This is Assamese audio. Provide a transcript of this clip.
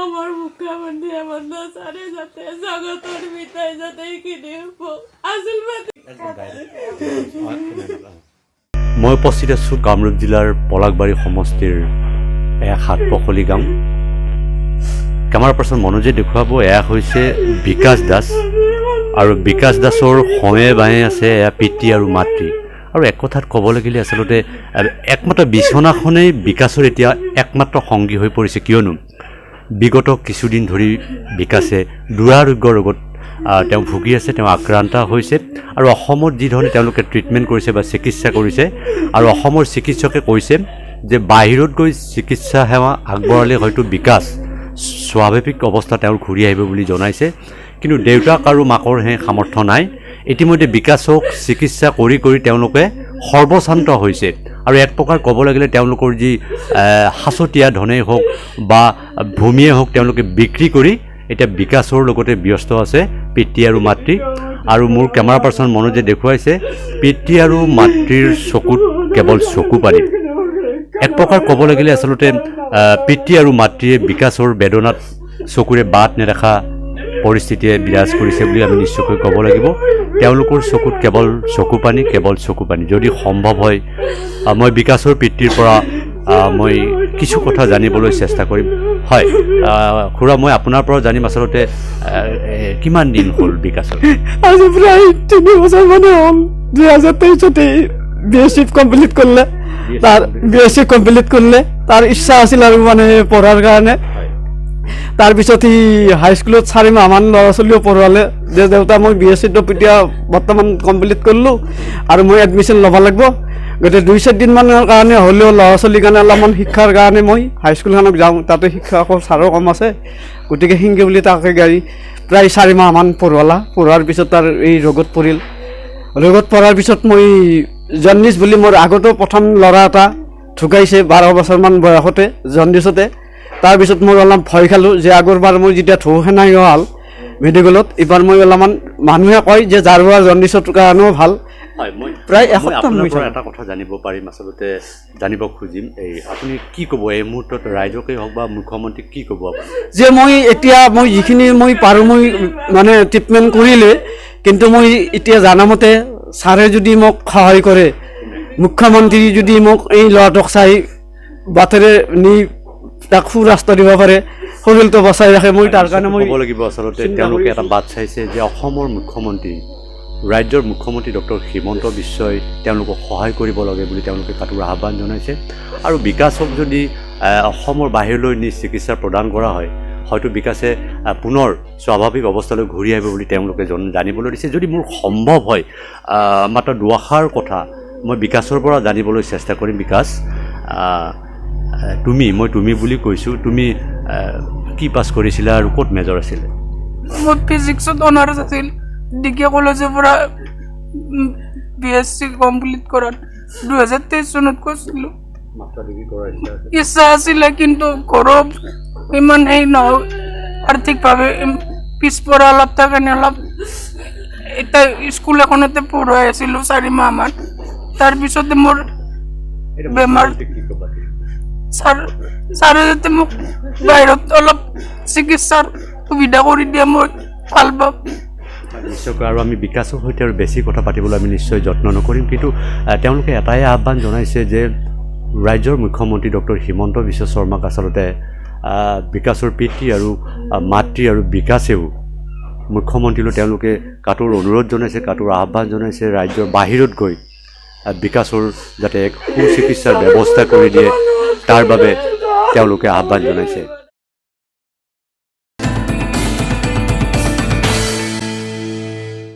আমাৰ মুখ্যমন্ত্ৰী আমাৰ সাৰে যাতে জগতৰ বিতাই যাতে কিনে আসল মই উপস্থিত আছোঁ কামৰূপ জিলাৰ পলাকবাৰী সমষ্টিৰ এক সাতপখলি গাঁও। কেমেৰা পাৰ্চন মনোজে দেখুৱাব এয়া হৈছে বিকাশ দাস আৰু বিকাশ দাসৰ সময়ে বায়ে আছে এয়া পিতৃ আৰু মাতৃ। আৰু এক কথাত ক'ব লাগিলে আচলতে একমাত্ৰ বিচনাখনেই বিকাশৰ এতিয়া একমাত্ৰ সংগী হৈ পৰিছে, কিয়নো বিগত কিছুদিন ধৰি বিকাশে দুৰাৰোগ্য ৰোগত তেওঁ ভুগি আছে, তেওঁ আক্ৰান্ত হৈছে। আৰু অসমত যি ধৰণে তেওঁলোকে ট্ৰিটমেণ্ট কৰিছে বা চিকিৎসা কৰিছে, আৰু অসমৰ চিকিৎসকে কৈছে যে বাহিৰত গৈ চিকিৎসা সেৱা আগবঢ়ালে হয়তো বিকাশ স্বাভাৱিক অৱস্থা তেওঁৰ ঘূৰি আহিব বুলি জনাইছে। কিন্তু দেউতাক আৰু মাকৰ সেই সামৰ্থ্য নাই। ইতিমধ্যে বিকাশক চিকিৎসা কৰি কৰি তেওঁলোকে সৰ্বশান্ত হৈছে। আৰু এক প্ৰকাৰ ক'ব লাগিলে তেওঁলোকৰ যি সাঁচতীয়া ধনেই হওক বা ভূমিয়ে হওক তেওঁলোকে বিক্ৰী কৰি এতিয়া বিকাশৰ লগতে ব্যস্ত আছে পিতৃ আৰু মাতৃ। আৰু মোৰ কেমেৰা পাৰ্চন মনোজে দেখুৱাইছে পিতৃ আৰু মাতৃৰ চকুত কেৱল চকু পানী। এক প্ৰকাৰ ক'ব লাগিলে আচলতে পিতৃ আৰু মাতৃয়ে বিকাশৰ বেদনাত চকুৰে বাট নেদেখা পৰিস্থিতিয়ে বিৰাজ কৰিছে বুলি আমি নিশ্চয়কৈ ক'ব লাগিব। তেওঁলোকৰ চকুত কেৱল চকু পানী। যদি সম্ভৱ হয় মই বিকাশৰ পিতৃৰ পৰা মই কিছু কথা জানিবলৈ চেষ্টা কৰিম। হয় খুৰা, মই আপোনাৰ পৰা জানিম আচলতে কিমান দিন হ'ল বিকাশৰ? আজি প্ৰায় 3 বছৰ মানে হ'ল। 2023 BSc কমপ্লিট কৰিলে। তাৰ ইচ্ছা আছিল আৰু মানে পঢ়াৰ কাৰণে। তাৰপিছত সি হাইস্কুলত 4 মাহমান ল'ৰা ছোৱালীও পঢ়োৱালে যে দেউতা মই BScটো এতিয়া বৰ্তমান কমপ্লিট কৰিলোঁ আৰু মই এডমিশ্যন ল'ব লাগিব। গতিকে 2-4 দিনমানৰ কাৰণে হ'লেও ল'ৰা ছোৱালীৰ কাৰণে অলপমান শিক্ষাৰ কাৰণে মই হাইস্কুলখনক যাওঁ। তাতে শিক্ষকৰ ছাৰো কম আছে, গতিকে সিংকে বুলি তাকে গাড়ী প্ৰায় 4 মাহমান পঢ়োৱাৰ পিছত তাৰ এই ৰোগত পৰিল। ৰোগত পৰাৰ পিছত মই জণ্ডিছ বুলি মোৰ আগতো প্ৰথম ল'ৰা এটা ঢুকাইছে 12 বছৰমান বয়সতে জণ্ডিছতে। তাৰপিছত মই অলপ ভয় খালোঁ যে আগৰবাৰ মই যেতিয়া সেনাই হ'ল মেডিকেলত, এইবাৰ মই অলপমান মানুহে কয় যে জাৰুৱা জণ্ডিছৰ কাৰণেও ভাল। প্ৰায় এসপ্তাহ এটা কথা জানিব পাৰিম, আচলতে জানিব খুজিম এই আপুনি কি ক'ব এই মুহূৰ্তত ৰাইজকেই হওক বা মুখ্যমন্ত্ৰীক কি ক'ব আপুনি? যে মই এতিয়া যিখিনি মই পাৰোঁ মই মানে ট্ৰিটমেণ্ট কৰিলে, কিন্তু মই এতিয়া জানামতে ছাৰে যদি মোক সহায় কৰে, মুখ্যমন্ত্ৰী যদি মোক এই ল'ৰাটোক চাই বাটেৰে নি তাক সুৰাস্তা দিব পাৰে, শৰীৰটো বচাই ৰাখে, মই তাৰ কাৰণে মই ক'ব লাগিব। আচলতে তেওঁলোকে এটা বাট চাইছে যে অসমৰ মুখ্যমন্ত্ৰী, ৰাজ্যৰ মুখ্যমন্ত্ৰী ডক্টৰ হিমন্ত বিশ্বই তেওঁলোকক সহায় কৰিব লাগে বুলি তেওঁলোকে কাটোৰ আহ্বান জনাইছে। আৰু বিকাশক যদি অসমৰ বাহিৰলৈ নি চিকিৎসা প্ৰদান কৰা হয়, হয়তো বিকাশে পুনৰ স্বাভাৱিক অৱস্থালৈ ঘূৰি আহিব বুলি তেওঁলোকে জানিবলৈ দিছে। যদি মোৰ সম্ভৱ হয় মাত্ৰ দুআষাৰ কথা মই বিকাশৰ পৰা জানিবলৈ চেষ্টা কৰিম। বিকাশ, তুমি বুলি কৈছোঁ, তুমি কি পাছ কৰিছিলা আৰু ক'ত মেজৰ আছিলে? মোৰ ফিজিক্সত অনাৰ্ছ আছিল। ডিগ্ৰী কলেজৰ পৰা BSc কমপ্লিট কৰাত 2023 চনত কৈছিলোঁ। ইচ্ছা আছিলে, কিন্তু ঘৰৰ ইমান নহয়, আৰ্থিকভাৱে পিছপৰা অলপ তাৰ কাৰণে অলপ এতিয়া স্কুল এখনতে পঢ়ুৱাই আছিলোঁ 4 মাহমান। তাৰপিছতে মোৰ বেমাৰ, ছাৰে যাতে মোক বাহিৰত অলপ চিকিৎসাৰ সুবিধা কৰি দিয়ে মই ভাল পাম। নিশ্চয়কৈ। আৰু আমি বিকাশৰ সৈতে আৰু বেছি কথা পাতিবলৈ আমি নিশ্চয় যত্ন নকৰিম, কিন্তু তেওঁলোকে এটাই আহ্বান জনাইছে যে ৰাজ্যৰ মুখ্যমন্ত্ৰী ডক্টৰ হিমন্ত বিশ্ব শৰ্মাক আচলতে বিকাশৰ পিতৃ আৰু মাতৃ আৰু বিকাশেও মুখ্যমন্ত্ৰীলৈ তেওঁলোকে কাটোৰ অনুৰোধ জনাইছে, কাটোৰ আহ্বান জনাইছে ৰাজ্যৰ বাহিৰত গৈ বিকাশৰ যাতে এক সুচিকিৎসাৰ ব্যৱস্থা কৰি দিয়ে তাৰ বাবে তেওঁলোকে আহ্বান জনাইছে।